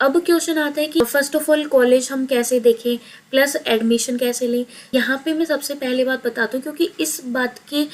अब क्वेश्चन आता है कि फर्स्ट ऑफ ऑल कॉलेज हम कैसे देखें प्लस एडमिशन कैसे लें। यहाँ पे मैं सबसे पहले बात बताती हूँ, क्योंकि इस बात के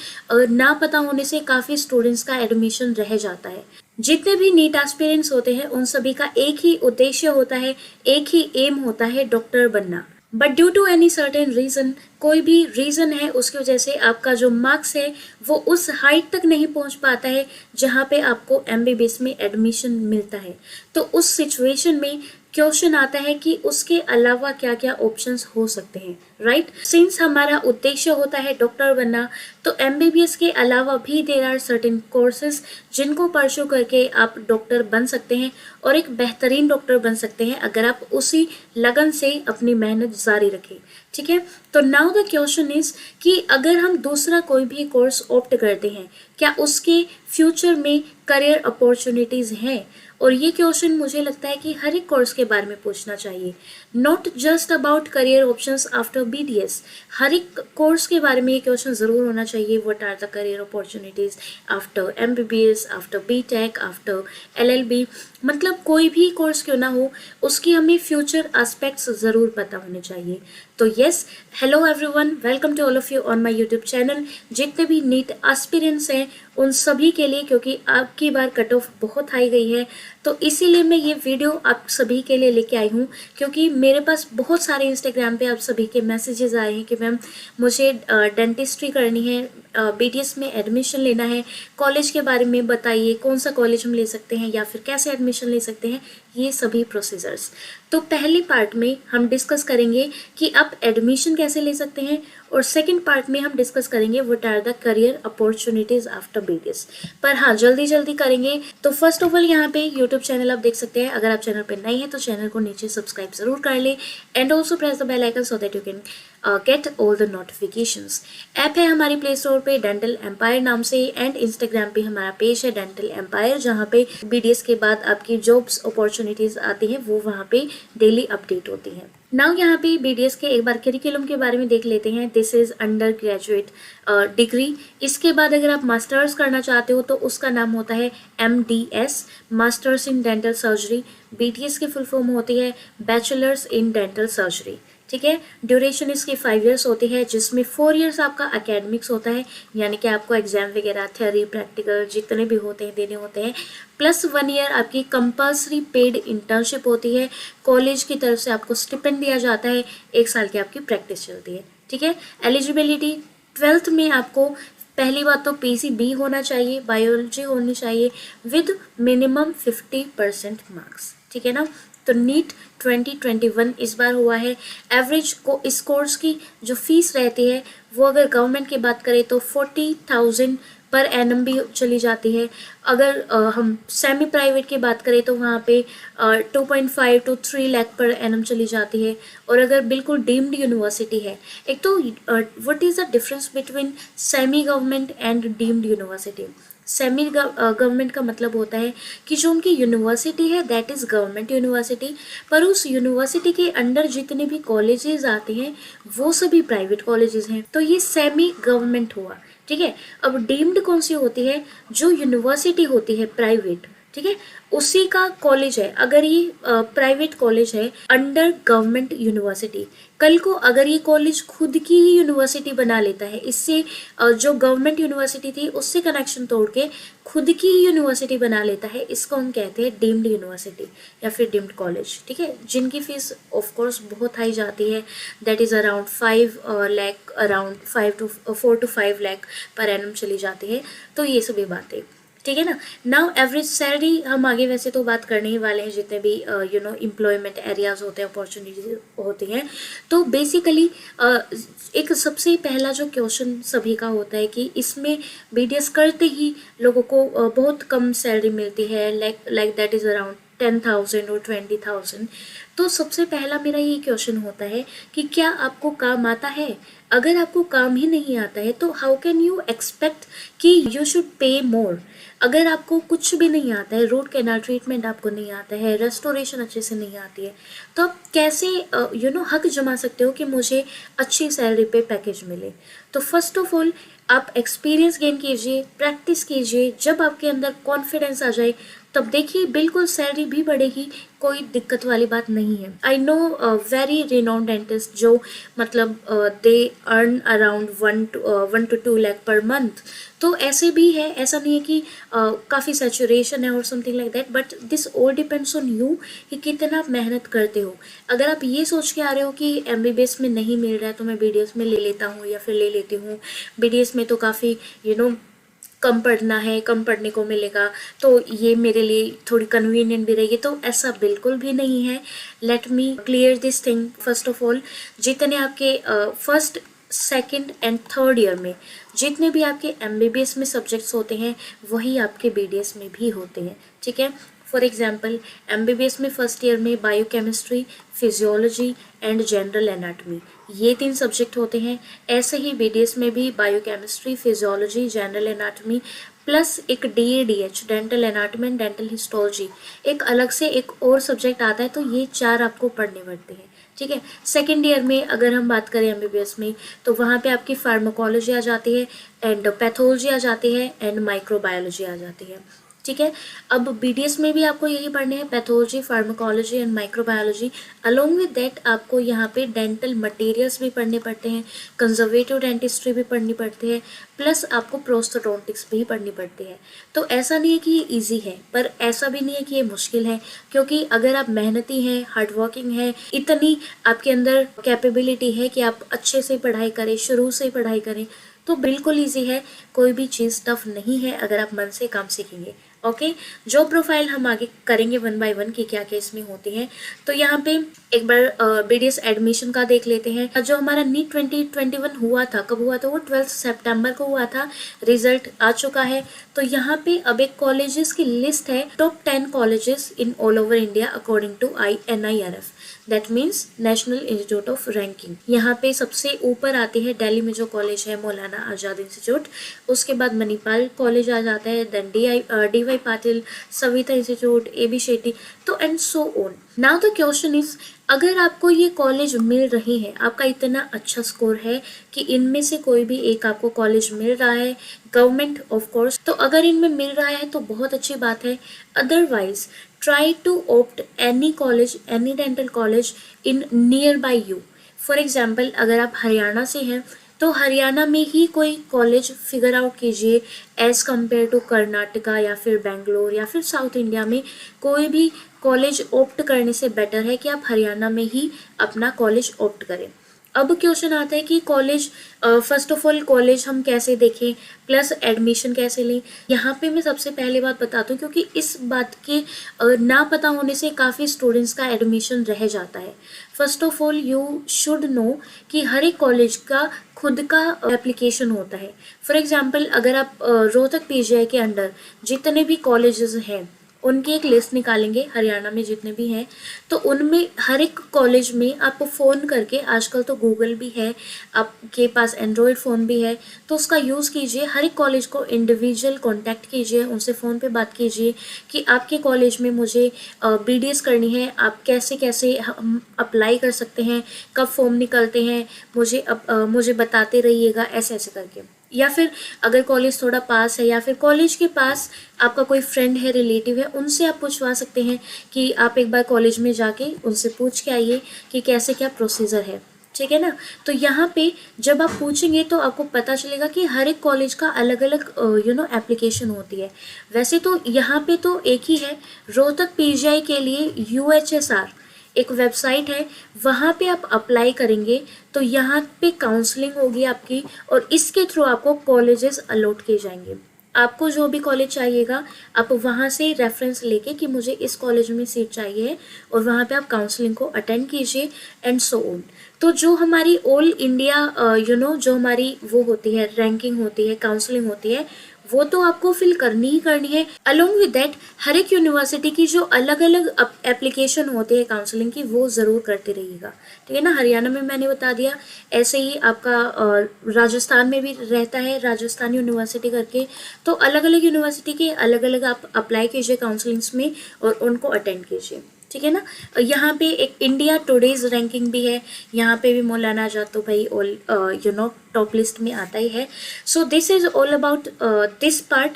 ना पता होने से काफ़ी स्टूडेंट्स का एडमिशन रह जाता है। जितने भी नीट एस्पिरेंट्स होते हैं उन सभी का एक ही उद्देश्य होता है, एक ही एम होता है, डॉक्टर बनना। But due to any certain reason, कोई भी रीज़न है उसकी वजह से आपका जो मार्क्स है वो उस हाइट तक नहीं पहुंच पाता है जहां पे आपको एमबीबीएस में एडमिशन मिलता है। तो उस सिचुएशन में क्वेश्चन आता है कि उसके अलावा क्या क्या ऑप्शंस हो सकते हैं, राइट। सिंस हमारा उद्देश्य होता है डॉक्टर बनना, तो एमबीबीएस के अलावा भी देयर आर सर्टेन कोर्सेज जिनको परस्यू करके आप डॉक्टर बन सकते हैं और एक बेहतरीन डॉक्टर बन सकते हैं अगर आप उसी लगन से अपनी मेहनत जारी रखें। ठीक है, तो नाउ द क्वेश्चन इज कि अगर हम दूसरा कोई भी कोर्स ऑप्ट करते हैं, क्या उसके फ्यूचर में करियर अपॉर्चुनिटीज हैं? और ये क्वेश्चन मुझे लगता है कि हर एक कोर्स के बारे में पूछना चाहिए, not just about career options after BDS. हर एक कोर्स के बारे में ये क्वेश्चन ज़रूर होना चाहिए, what are the career opportunities after MBBS, after BTech, after LLB. मतलब कोई भी कोर्स क्यों ना हो, उसकी हमें फ्यूचर एस्पेक्ट्स ज़रूर पता होने चाहिए। तो yes, hello everyone, welcome to all of you on my YouTube channel. जितने भी नीट एस्पिरेंट्स हैं उन सभी के लिए, क्योंकि आपकी बार कट ऑफ बहुत हाई गई है, तो इसीलिए मैं ये वीडियो आप सभी के लिए लेके आई हूँ। क्योंकि मेरे पास बहुत सारे इंस्टाग्राम पे आप सभी के मैसेजेस आए हैं कि मैम मुझे डेंटिस्ट्री करनी है, बीटीएस में एडमिशन लेना है, कॉलेज के बारे में बताइए, कौन सा कॉलेज हम ले सकते हैं या फिर कैसे एडमिशन ले सकते हैं, ये सभी प्रोसीजर्स। तो पहले पार्ट में हम डिस्कस करेंगे कि आप एडमिशन कैसे ले सकते हैं, और सेकंड पार्ट में हम डिस्कस करेंगे what are the career opportunities after BDS. पर हाँ, जल्दी जल्दी करेंगे। तो फर्स्ट ऑफ ऑल यहाँ पे यूट्यूब चैनल आप देख सकते हैं, अगर आप चैनल पे नए हैं तो चैनल को नीचे सब्सक्राइब जरूर कर ले, and also press the bell icon so that you can get all the notifications. App है हमारी प्ले स्टोर पे डेंटल एम्पायर नाम से, एंड इंस्टाग्राम पे हमारा पेज है डेंटल एम्पायर, जहाँ पे बीडीएस के बाद आपकी जॉब्स अपॉर्चुनिटीज आती हैं वो वहाँ पे डेली अपडेट होती हैं। नाउ यहाँ पे बीडीएस के एक बार करिकुलम के बारे में देख लेते हैं। This is under graduate degree. इसके बाद अगर आप मास्टर्स करना चाहते हो तो उसका नाम होता है MDS, masters in dental surgery. BTS की फुल फॉर्म होती है बैचलर्स इन डेंटल सर्जरी। ठीक है, ड्यूरेशन इसकी 5 इयर्स होती है, जिसमें 4 इयर्स आपका एकेडमिक्स होता है, यानी कि आपको एग्जाम वगैरह, थ्योरी, प्रैक्टिकल जितने भी होते हैं देने होते हैं, प्लस 1 ईयर आपकी कंपल्सरी पेड इंटर्नशिप होती है। कॉलेज की तरफ से आपको स्टिपेंड दिया जाता है, 1 साल की आपकी प्रैक्टिस चलती है। ठीक है, एलिजिबिलिटी 12th में आपको पहली बात तो PCB होना चाहिए, बायोलॉजी होनी चाहिए विद मिनिमम 50% मार्क्स। ठीक है ना, तो नीट 2021 इस बार हुआ है। एवरेज को इस कोर्स की जो फीस रहती है वो अगर गवर्नमेंट की बात करें तो 40,000 पर एनम भी चली जाती है। अगर हम सेमी प्राइवेट की बात करें तो वहाँ पे 2.5 to 3 लाख पर एनम चली जाती है। और अगर बिल्कुल डीम्ड यूनिवर्सिटी है, एक तो what is the difference between semi government and deemed university. Semi government का मतलब होता है कि जो उनकी यूनिवर्सिटी है दैट इज़ गवर्नमेंट यूनिवर्सिटी, पर उस यूनिवर्सिटी के अंडर जितने भी कॉलेजेस आते हैं वो सभी प्राइवेट कॉलेजेस हैं, तो ये सेमी गवर्नमेंट हुआ। ठीक है, अब डीम्ड कौन सी होती है? जो यूनिवर्सिटी होती है प्राइवेट, ठीक है, उसी का कॉलेज है। अगर ये प्राइवेट कॉलेज है अंडर गवर्नमेंट यूनिवर्सिटी, कल को अगर ये कॉलेज खुद की ही यूनिवर्सिटी बना लेता है, इससे जो गवर्नमेंट यूनिवर्सिटी थी उससे कनेक्शन तोड़ के खुद की ही यूनिवर्सिटी बना लेता है, इसको हम कहते हैं डीम्ड यूनिवर्सिटी या फिर डीम्ड कॉलेज। ठीक है, जिनकी फीस ऑफ कोर्स बहुत हाई जाती है, that is around 5 lakh, around 4 to 5 lakh per annum चली जाती है। तो ये सभी बातें, ठीक है ना। नाउ एवरेज सैलरी हम आगे वैसे तो बात करने ही वाले हैं, जितने भी एम्प्लॉयमेंट एरियाज होते हैं, अपॉर्चुनिटीज होती हैं। तो बेसिकली एक सबसे पहला जो क्वेश्चन सभी का होता है कि इसमें बीडीएस करते ही लोगों को बहुत कम सैलरी मिलती है, लाइक दैट इज़ अराउंड 10,000 और 20,000। तो सबसे पहला मेरा ये क्वेश्चन होता है कि क्या आपको काम आता है? अगर आपको काम ही नहीं आता है तो हाउ कैन यू एक्सपेक्ट कि यू शुड पे मोर? अगर आपको कुछ भी नहीं आता है, रूट कैनाल ट्रीटमेंट आपको नहीं आता है, रेस्टोरेशन अच्छे से नहीं आती है, तो आप कैसे हक जमा सकते हो कि मुझे अच्छी सैलरी पे पैकेज मिले? तो फर्स्ट ऑफ ऑल आप एक्सपीरियंस गेन कीजिए, प्रैक्टिस कीजिए। जब आपके अंदर कॉन्फिडेंस आ जाए तब देखिए बिल्कुल सैलरी भी बढ़ेगी, कोई दिक्कत वाली बात नहीं है। I know very renowned dentist जो मतलब they earn around 1 to 2 lakh per month. तो ऐसे भी है, ऐसा नहीं है कि काफ़ी सैचुरेशन है और something like that, but this all depends on you कि कितना आप मेहनत करते हो। अगर आप ये सोच के आ रहे हो कि एमबीबीएस में नहीं मिल रहा है तो मैं बीडीएस में ले लेता हूँ या फिर ले लेती हूँ, बीडीएस में तो काफ़ी कम पढ़ना है, कम पढ़ने को मिलेगा, तो ये मेरे लिए थोड़ी कन्वीनियंट भी रहेगी, तो ऐसा बिल्कुल भी नहीं है। Let me clear this thing first of all. जितने आपके first second and third year में जितने भी आपके एमबीबीएस में सब्जेक्ट्स होते हैं वही आपके बीडीएस में भी होते हैं, ठीक है। फॉर एग्जाम्पल एमबीबीएस में फर्स्ट ईयर में biochemistry, physiology and general anatomy, ये 3 सब्जेक्ट होते हैं। ऐसे ही बीडीएस में भी biochemistry, physiology, general anatomy plus एक DADH, dental anatomy and dental histology, एक अलग से एक और सब्जेक्ट आता है। तो ये 4 आपको पढ़ने पड़ते हैं, ठीक है। सेकेंड ईयर में अगर हम बात करें एमबीबीएस में तो वहाँ पे आपकी फार्माकोलॉजी आ जाती है एंड पैथोलॉजी आ जाती है एंड माइक्रोबायोलॉजी आ जाती है, ठीक है। अब बीडीएस में भी आपको यही पढ़ने हैं, pathology, pharmacology and microbiology. Along with that आपको यहाँ पे डेंटल मटेरियल्स भी पढ़ने पड़ते हैं, कंजर्वेटिव डेंटिस्ट्री भी पढ़नी पड़ती है, प्लस आपको प्रोस्थोडोंटिक्स भी पढ़नी पड़ती है। तो ऐसा नहीं है कि ये ईजी है, पर ऐसा भी नहीं है कि ये मुश्किल है, क्योंकि अगर आप मेहनती हैं, हार्डवर्किंग है, इतनी आपके अंदर कैपेबिलिटी है कि आप अच्छे से पढ़ाई करें, शुरू से पढ़ाई करें, तो बिल्कुल ईजी है। कोई भी चीज़ टफ नहीं है अगर आप मन से काम सीखेंगे, ओके। जो प्रोफाइल हम आगे करेंगे 1 by 1 की क्या क्या इसमें होती है। तो यहाँ पे एक बार बीडीएस एडमिशन का देख लेते हैं। जो हमारा नीट 2021 हुआ था, कब हुआ था वो 12 सितंबर को हुआ था, रिजल्ट आ चुका है। तो यहाँ पे अब एक कॉलेजेस की लिस्ट है, top 10 colleges in all over India according to NIRF, that means national institute of ranking. यहाँ पे सबसे ऊपर आती है दिल्ली में जो कॉलेज है मौलाना आज़ाद इंस्टीट्यूट, उसके बाद मणिपाल कॉलेज आ जाता है, then DY Patil, Savita institute, AB Shetty, तो and so on. Now the question is, अगर आपको ये कॉलेज मिल रहे हैं, आपका इतना अच्छा स्कोर है कि इनमें से कोई भी एक आपको कॉलेज मिल रहा है, गवर्नमेंट ऑफ कोर्स, तो अगर इनमें मिल रहा है तो बहुत अच्छी बात है। Otherwise try to opt any college, any dental college in near by you. For example अगर आप हरियाणा से हैं तो हरियाणा में ही कोई कॉलेज फिगर आउट कीजिए एज कम्पेयर टू कर्नाटका या फिर बेंगलोर या फिर साउथ इंडिया में कोई भी कॉलेज ऑप्ट करने से बेटर है कि आप हरियाणा में ही अपना कॉलेज ऑप्ट करें। अब क्वेश्चन आता है कि college, first of all college हम कैसे देखें प्लस एडमिशन कैसे लें। यहाँ पे मैं सबसे पहले बात बताती हूँ, क्योंकि इस बात के ना पता होने से काफ़ी स्टूडेंट्स का एडमिशन रह जाता है। First of all you should know कि हर एक कॉलेज का खुद का एप्लीकेशन होता है। फॉर एग्जांपल अगर आप रोहतक PGI के अंडर जितने भी कॉलेजेस हैं उनकी एक लिस्ट निकालेंगे, हरियाणा में जितने भी हैं, तो उनमें हर एक कॉलेज में आप फ़ोन करके, आजकल तो गूगल भी है, आपके पास एंड्रॉयड फ़ोन भी है, तो उसका यूज़ कीजिए। हर एक कॉलेज को इंडिविजुअल कांटेक्ट कीजिए, उनसे फ़ोन पे बात कीजिए कि आपके कॉलेज में मुझे BDS करनी है, आप कैसे कैसे हम अप्लाई कर सकते हैं, कब फॉर्म निकलते हैं, मुझे बताते रहिएगा, ऐसे ऐसे करके। या फिर अगर कॉलेज थोड़ा पास है या फिर कॉलेज के पास आपका कोई फ्रेंड है, रिलेटिव है, उनसे आप पूछवा सकते हैं कि आप एक बार कॉलेज में जाके उनसे पूछ के आइए कि कैसे क्या प्रोसीजर है, ठीक है ना। तो यहाँ पे जब आप पूछेंगे तो आपको पता चलेगा कि हर एक कॉलेज का अलग अलग एप्लीकेशन होती है। वैसे तो यहाँ पे तो एक ही है, रोहतक PGI के लिए UHSR एक वेबसाइट है, वहाँ पे आप अप्लाई करेंगे तो यहाँ पे काउंसलिंग होगी आपकी और इसके थ्रू आपको कॉलेजेस अलॉट किए जाएंगे। आपको जो भी कॉलेज चाहिएगा आप वहाँ से रेफरेंस लेके कि मुझे इस कॉलेज में सीट चाहिए और वहाँ पे आप काउंसलिंग को अटेंड कीजिए एंड सो ऑन। तो जो हमारी ऑल इंडिया जो हमारी वो होती है, रैंकिंग होती है, काउंसलिंग होती है, वो तो आपको फिल करनी ही करनी है। अलोंग विद दैट हर एक यूनिवर्सिटी की जो अलग अलग एप्लीकेशन होती है काउंसलिंग की, वो ज़रूर करते रहिएगा, ठीक है ना। हरियाणा में मैंने बता दिया, ऐसे ही आपका राजस्थान में भी रहता है, राजस्थान यूनिवर्सिटी करके। तो अलग अलग यूनिवर्सिटी के अलग अलग आप अप्लाई कीजिए काउंसलिंग्स में और उनको अटेंड कीजिए, ठीक है ना। यहाँ पे एक इंडिया टुडेज रैंकिंग भी है, यहाँ पे भी मौलाना आजाद तो भाई ऑल टॉप लिस्ट में आता ही है। So this is all about this part.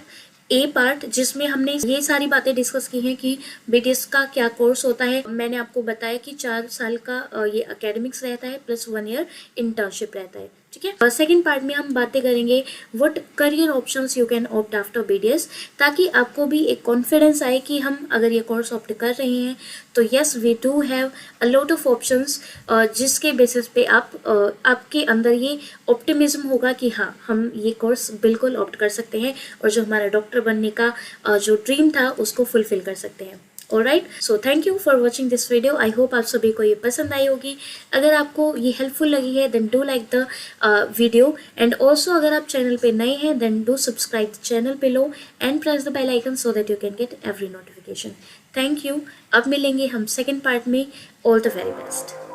A part, जिसमें हमने ये सारी बातें डिस्कस की हैं कि बीटीएस का क्या कोर्स होता है। मैंने आपको बताया कि 4 साल का ये एकेडमिक्स रहता है प्लस 1 ईयर इंटर्नशिप रहता है, ठीक है। सेकंड पार्ट में हम बातें करेंगे what career options you can opt after BTS, ताकि आपको भी एक कॉन्फिडेंस आए कि हम अगर ये कोर्स ऑप्ट कर रहे हैं तो yes we do have a lot of options, जिसके बेसिस पे आपके अंदर ये ऑप्टिमिज्म होगा कि हाँ हम ये कोर्स बिल्कुल ऑप्ट कर सकते हैं और जो हमारा डॉक्टर बनने का जो ड्रीम था उसको फुलफिल कर सकते हैं। Alright, so thank you for watching this video. I hope आप सभी को ये पसंद आई होगी। अगर आपको ये हेल्पफुल लगी है then do like the video, and also अगर आप चैनल पे नए हैं then do subscribe the channel below and press the bell icon so that you can get every notification. Thank you. अब मिलेंगे हम सेकेंड पार्ट में। All the very best.